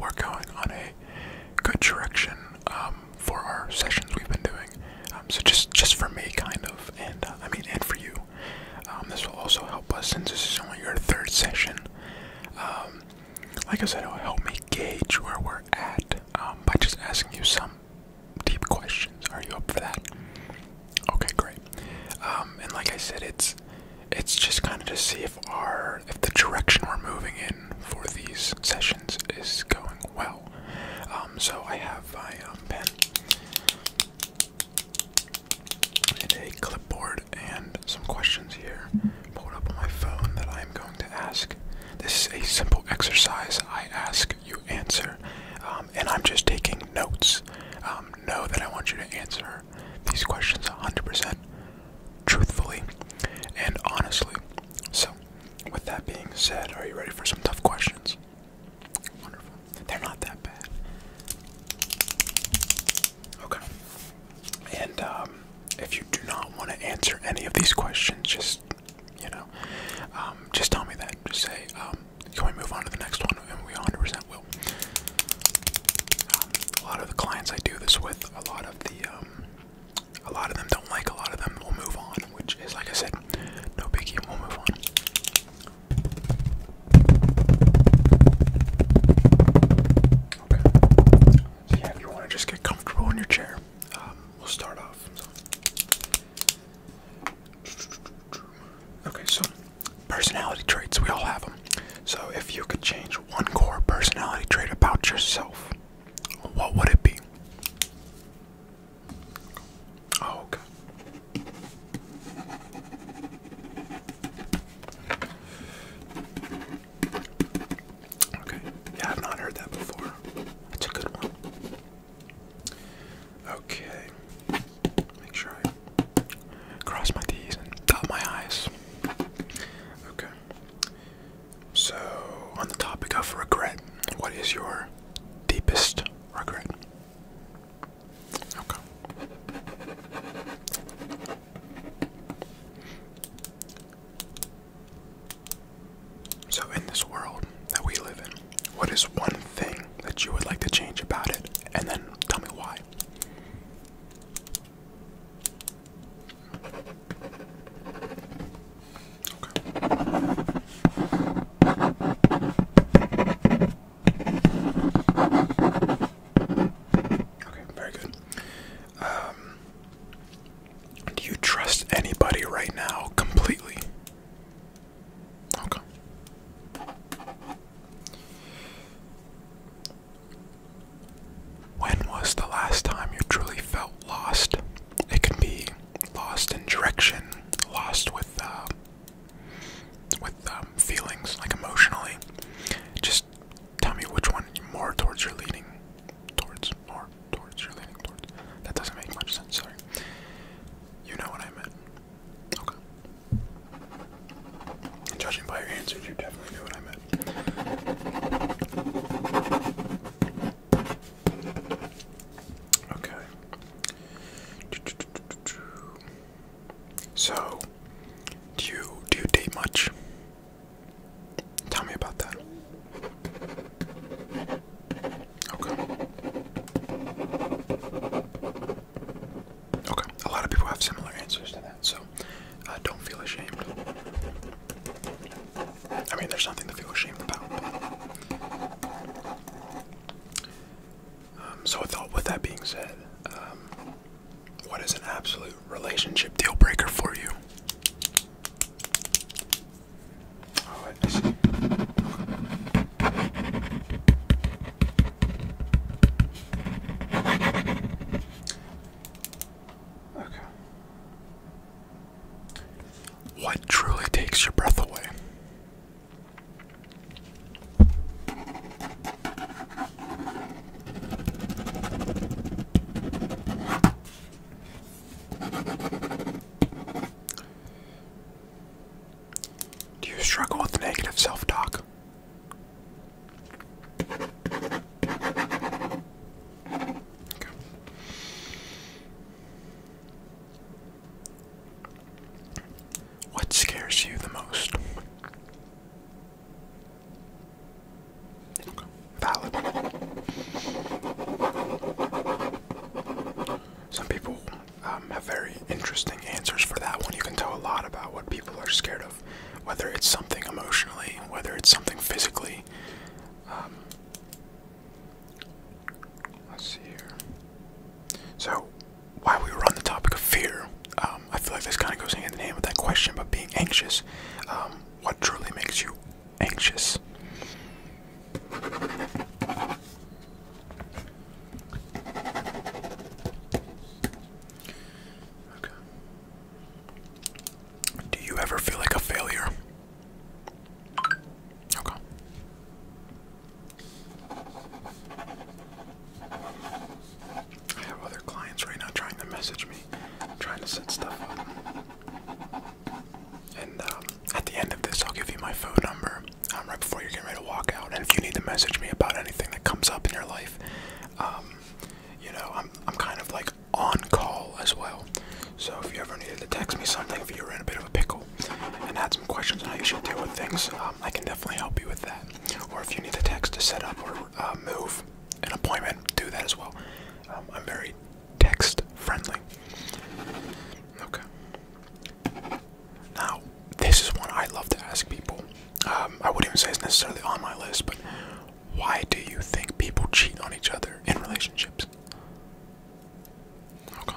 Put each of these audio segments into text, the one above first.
we're going on a good direction for our sessions we've been doing. So just for me, kind of, and and for you. This will also help us since this is only your third session. Like I said, it'll help me gauge where we're at by just asking you some deep questions. Are you up for that? Okay, great. And like I said, it's just kind of to see if the direction we're moving in for these sessions is going well. So I have my pen and a clipboard and some questions here pulled up on my phone that I'm going to ask. This is a simple exercise. I ask, you answer, and I'm just taking notes. Know that I want you to answer these questions 100% truthfully and honestly. So, with that being said, are you ready for some tough questions? Wonderful. They're not that bad. Okay. And if you do not want to answer any of these questions, just tell me that. Just say, can we move on to the next one? And we 100% will. A lot of the clients I do this with, a lot of them don't like, a lot of them will move on, which is, like I said, no biggie, we'll move on. Okay. So yeah, if you want to just get comfortable in your chair, we'll start off. Okay, so personality traits, we all have them. So if you could change one core personality trait about yourself, what would it be? Oh, okay. Okay, yeah, I've not heard that before. That's a good one. Okay, make sure I cross my T's and dot my I's. Okay, so on the topic of regret, what is your deepest regret? Okay. So in this world that we live in, what is one thing that you would like to change about it? And then tell me why. Okay, very good. Do you trust anybody right now completely? Okay. When was the last time you truly felt lost? It can be lost in direction, lost with feelings, like emotionally. Just tell me which one more towards you're leaning towards, more towards you're leaning towards. That doesn't make much sense, sorry. You know what I meant. Okay. And judging by your answers, you definitely knew what I meant. Okay. So, do you date much? Tell me about that. Okay. Okay. A lot of people have similar answers to that, so don't feel ashamed. I mean, there's nothing to feel ashamed about. So with that being said, what is an absolute relationship deal breaker for you? Oh, I see. Okay. What truly takes your breath away? Do you struggle with negative self-talk? Okay. What scares you the most? Okay. Valid. Some people have very interesting answers for that one. You can tell a lot about what people are scared of, whether it's something emotionally, whether it's something physically. Let's see here. So, while we were on the topic of fear, I feel like this kind of goes hand in hand with that question about being anxious. What truly makes you anxious? Okay. Do you ever feel like a failure? Okay. I have other clients right now trying to message me, trying to set stuff up. And at the end of this, I'll give you my phone number right before you're getting ready to walk out. And if you need to message me about anything that comes up in your life, you know, I'm kind of like on call as well. So if you ever needed to text me something, if you were in a bit of a pickle and had some questions on how you should deal with things, I can definitely help you with that. Or if you need a text to set up or move an appointment, do that as well. I'm very text friendly. Okay. Now, this is one I love to ask people. I wouldn't even say it's necessarily on my list, but why do you think people cheat on each other in relationships? Okay.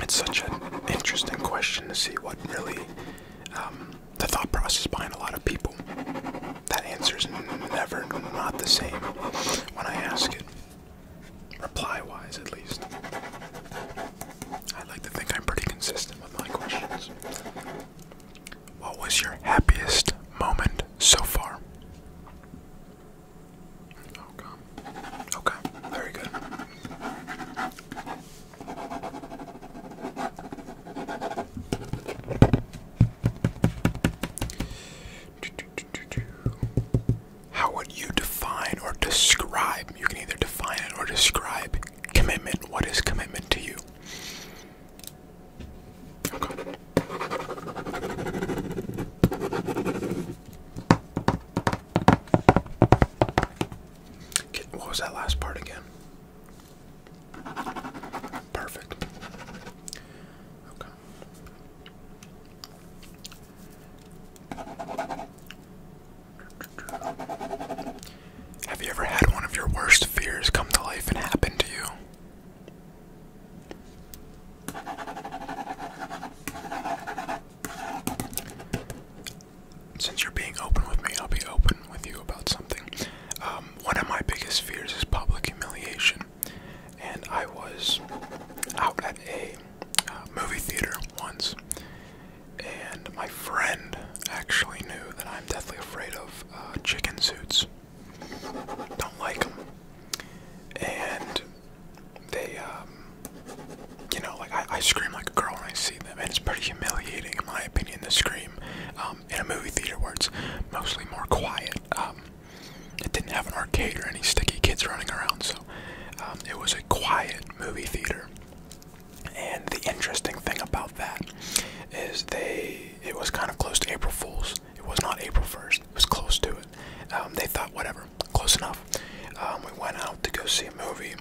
It's such an interesting question to see what really, the thought process behind a lot of people. That answer's never not the same when I ask it. Reply-wise, at least. I like to think I'm pretty consistent with my questions. What was your happiest moment so far? Okay, very good. How would you define or describe, you can either define it or describe commitment. What is commitment to you? Okay. What was that last part again? Perfect. Okay. Have you ever had one of your worst fears come to life and happen to you? Since you're being open with me, I'll be open with you about something. One of my biggest fears is public humiliation. And I was out at a movie theater once, and my friend actually knew that I'm deathly afraid of chicken suits. Don't like them. And they, you know, like I scream like a girl when I see them, and it's pretty humiliating, in my opinion, to scream in a movie theater where it's mostly more quiet. It didn't have an arcade or any sticky kids running around, so it was a quiet movie theater. And the interesting thing about that is it was kind of close to April Fool's. It was not April 1st, it was close to it. They thought, whatever, close enough. We went out to go see a movie,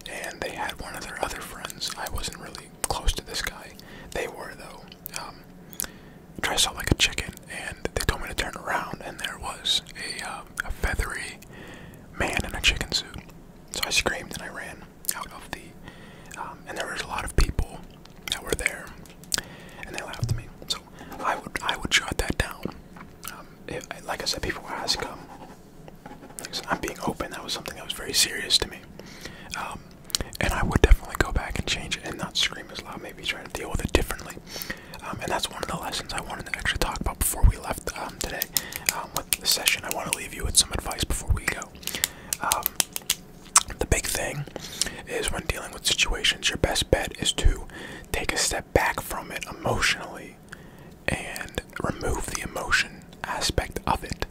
and they had one of their other friends. I wasn't really close to this guy. They were, though. Dressed up like a chicken, and they told me to turn around, and there was a feathery man in a chicken suit. So I screamed and I ran out of the, and there was a lot of people that were there, and they laughed at me. So I would jot that down. Like I said, people ask, I'm being open. That was something that was very serious to me, and I would definitely go back and change it and not scream as loud. Maybe try to deal with it differently. And that's one of the lessons I wanted to actually talk about before we left today. With the session, I want to leave you with some advice before we go. The big thing is when dealing with situations, your best bet is to take a step back from it emotionally and remove the emotion aspect of it.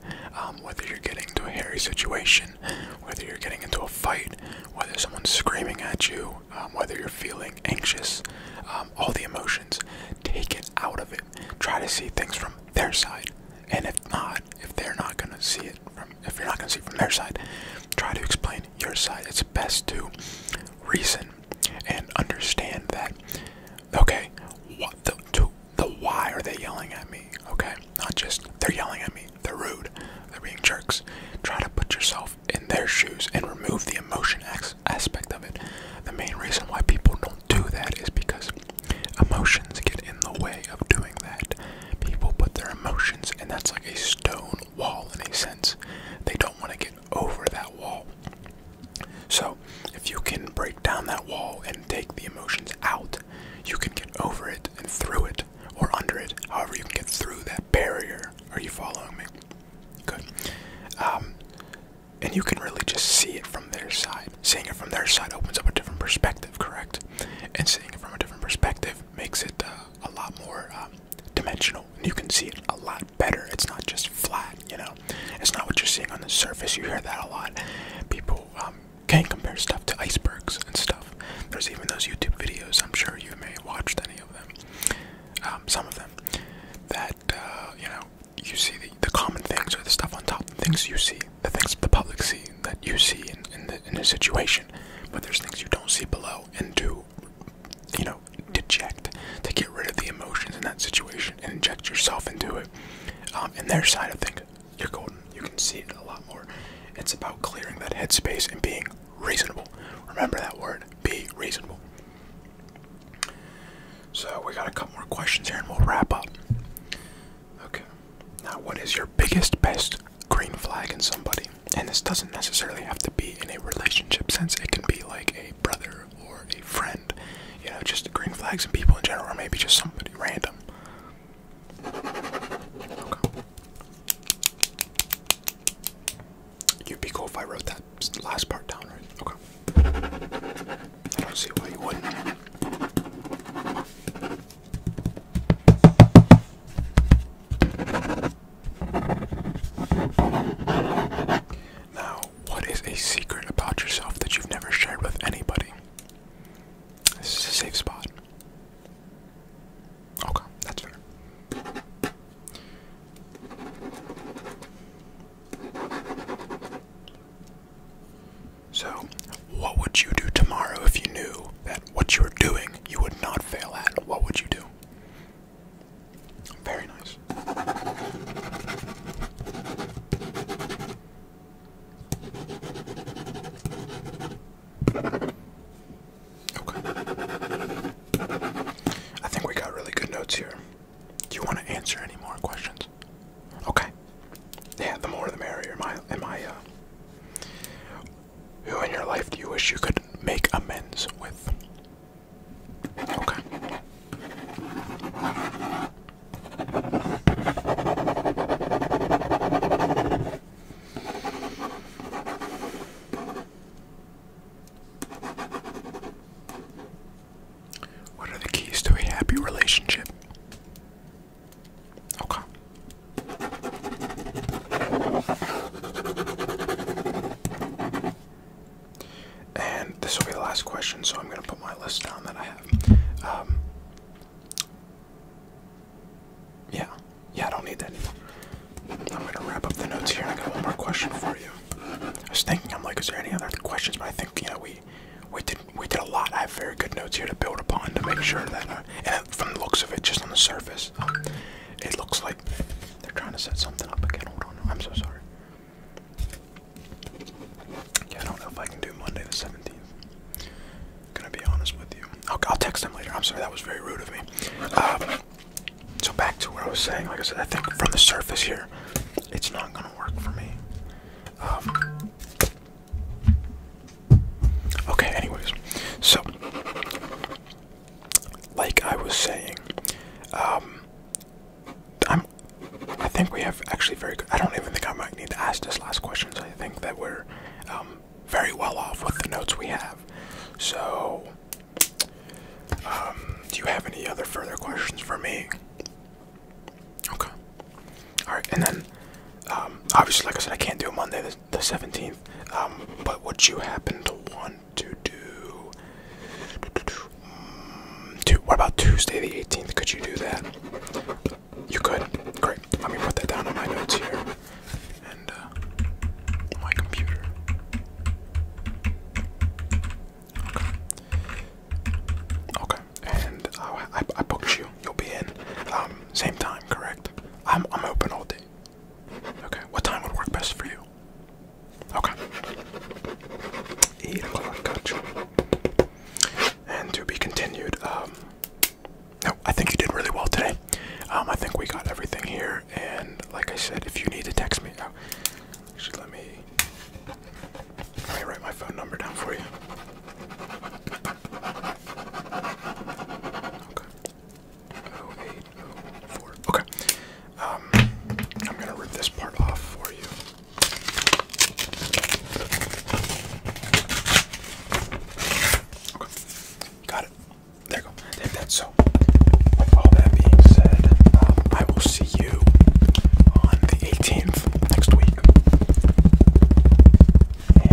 Whether you're getting into a hairy situation, whether you're getting into a fight, whether someone's screaming at you, whether you're feeling anxious, all the emotions, take it out of it. Try to see things from their side. And if they're not gonna see it if you're not gonna see it from their side, try to explain your side. It's best to reason yelling at me, okay? Not just they're yelling at me, they're rude, they're being jerks. Try to put yourself in their shoes and remove the emotion aspect of it. The main reason why people don't do that is because emotions get in the way of doing that. People put their emotions, and that's like a stone wall in a sense. They don't want to get over that wall. So, if you can break down that wall and take the emotions out, you can get over it and through it, or under it, however you can get through that barrier. Are you following me? Good. And you can really just see it from their side. Seeing it from their side opens up a different perspective, correct? And seeing it from a different perspective makes it a lot more dimensional. And you can see it a lot better. It's not just flat, you know? It's not what you're seeing on the surface. You hear that a lot. People can compare stuff to icebergs and stuff. There's even those YouTube videos, I'm sure you may have watched any of them, some of them, that, you know, you see the common things or the stuff on top, the things you see, the things the public see, that you see in a situation, but there's things you don't see below, and to, you know, deject, to get rid of the emotions in that situation and inject yourself into it. In their side of things, you're golden. You can see it a lot more. It's about clearing that headspace and being reasonable. Remember that word, be reasonable. So we got a couple more questions here and we'll wrap up. Okay. Now, what is your biggest, best green flag in somebody? And this doesn't necessarily have to be in a relationship sense. It can be like a brother or a friend. You know, just green flags in people in general, or maybe just somebody random. Okay. You'd be cool if I wrote that last part down, right? Okay. I don't see why you wouldn't. Now, what is a secret about yourself that you've never shared with anybody? This is a safe spot. Okay, that's fair. So, what would you do tomorrow if you knew that what you were doing you would not fail at? What would you do? Very nice. Okay. I think we got really good notes here. Do you want to answer any more questions? Okay. Yeah, the more the merrier. Who in your life do you wish you could make amends with? Okay. What are the keys to a happy relationship? Okay. And this will be the last question, so I'm going to put my list down that I have. Yeah, I don't need that anymore. I'm going to wrap up the notes here, and I got one more question for you. I was thinking, I'm like, is there any other questions? But I think, you know, we did a lot. I have very good notes here to build upon to make sure that, and from the looks of it, just on the surface, it looks like they're trying to set something up again. Hold on, I'm so sorry. Yeah, I don't know if I can do Monday the 17th. Gonna be honest with you. I'll text them later. I'm sorry, that was very rude of me. So back to what I was saying. Like I said, I think from the surface here, it's not gonna work for me. Okay, anyways. So, like I was saying, I think we have actually very good. I don't even think I might need to ask this last question. So I think that we're very well off with the notes we have. So, do you have any other further questions for me? Okay. Alright, and then, obviously, like I said, I can't do Monday the 17th, but would you happen to want to do, what about Tuesday the 18th? Could you do that? You could? Great. Let me put that down on my notes here, and, my computer. Okay, and I booked you. You'll be in, same time, correct? Alright, so with all that being said, I will see you on the 18th next week.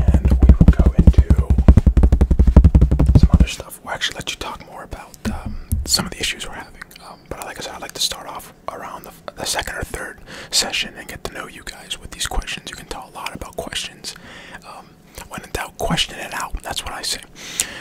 And we will go into some other stuff. We'll actually let you talk more about some of the issues we're having. But like I said, I'd like to start off around the second or third session and get to know you guys with these questions. You can tell a lot about questions. When in doubt, question it out. That's what I say.